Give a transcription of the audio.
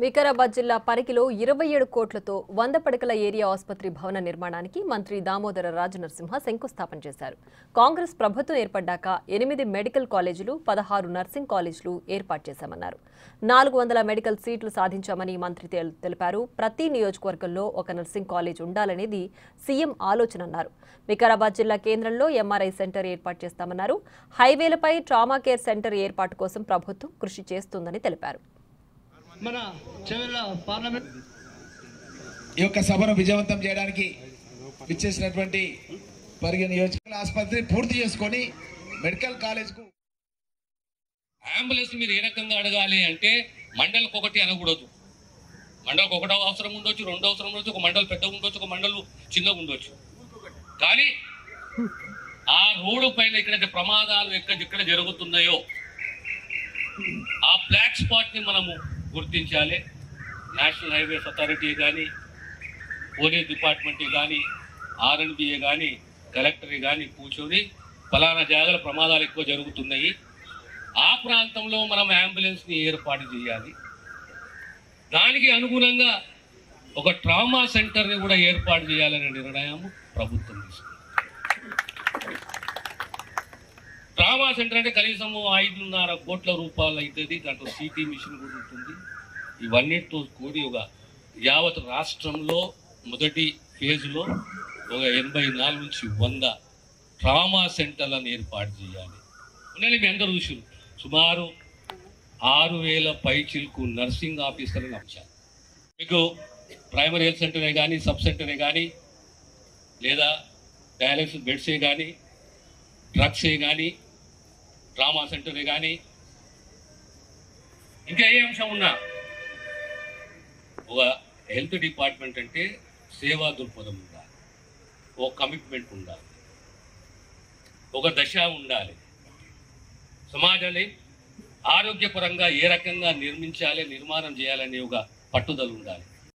వికారాబాద్ జిల్లా పరికిలో 27 కోట్లతో 100 పడకల ఏరియా ఆసుపత్రి భవన నిర్మాణానికి మంత్రి దామోదర రాజనరసింహ శంకుస్థాపన చేశారు. కాంగ్రెస్ ప్రభుత్వం ఏర్పడ్డాక 8 మెడికల్ కాలేజీలు, 16 నర్సింగ్ కాలేజీలు ఏర్పాటు చేశామన్నారు. 400 మెడికల్ సీట్లు సాధించామని మంత్రి తెలిపారు. ప్రతి నియోజకవర్గంలో ఒక నర్సింగ్ కాలేజ్ ఉండాలనేది సీఎం ఆలోచన అన్నారు. వికారాబాద్ జిల్లా కేంద్రంలో ఎంఆర్ఐ సెంటర్ ఏర్పాటు చేస్తామన్నారు. హైవేలపై ట్రామా కేర్ సెంటర్ ఏర్పాటు కోసం ప్రభుత్వం కృషి చేస్తుందని తెలిపారు. మన చెవెళ్ళ పార్లమెంట్ ఈ యొక్క సభను విజయవంతం చేయడానికి విచ్చేసినటువంటి పరిగి నియోజకవర్గ ఆసుపత్రి పూర్తి చేసుకొని మెడికల్ కాలేజ్కు అంబులెన్స్ మీరు ఏ రకంగా అడగాలి అంటే మండలకు ఒకటి అనకూడదు. మండలకు ఒకటో అవసరం ఉండొచ్చు, రెండో అవసరం ఉండొచ్చు, ఒక మండలం పెద్దగా ఉండొచ్చు, ఒక మండలం చిన్నగా ఉండొచ్చు. కానీ ఆ రోడ్డు పైన ఎక్కడైతే ప్రమాదాలు ఎక్కడ జరుగుతున్నాయో ఆ బ్లాక్ స్పాట్ని మనము గుర్తించాలి. నేషనల్ హైవేస్ అథారిటీ కానీ, పోలీస్ డిపార్ట్మెంట్ కానీ, ఆర్ఎన్బిఏ కానీ, కలెక్టర్ కానీ కూర్చొని ఫలానా జాగాల ప్రమాదాలు ఎక్కువ జరుగుతున్నాయి, ఆ ప్రాంతంలో మనం అంబులెన్స్ని ఏర్పాటు చేయాలి. దానికి అనుగుణంగా ఒక ట్రామా సెంటర్ని కూడా ఏర్పాటు చేయాలనే నిర్ణయం ప్రభుత్వం తీసుకుంది. ట్రామా సెంటర్ అంటే కనీసం 5.5 కోట్ల రూపాయలు అవుతుంది. దాంట్లో సిటీ మిషన్ కూడా ఉంటుంది. ఇవన్నిటితో కూడి ఒక యావత్ రాష్ట్రంలో మొదటి ఫేజ్లో ఒక 84 నుంచి 100 ట్రామా సెంటర్లను ఏర్పాటు చేయాలి. మీ అందరూ చూసారు, సుమారు 6,000 పైచిల్కు నర్సింగ్ ఆఫీసర్లను వచ్చారు. మీకు ప్రైమరీ హెల్త్ సెంటరే కానీ, సబ్ సెంటరే కానీ, లేదా డయాలసిస్ బెడ్సే కానీ, డ్రగ్సే కానీ, ట్రామా సెంటరే కానీ, ఇంకా ఏ అంశం ఉన్నా ఒక హెల్త్ డిపార్ట్మెంట్ అంటే సేవా దృక్పథం ఉండాలి, ఒక కమిట్మెంట్ ఉండాలి, ఒక దశ ఉండాలి. సమాజాన్ని ఆరోగ్యపరంగా ఏ రకంగా నిర్మాణం చేయాలనే ఒక పట్టుదల ఉండాలి.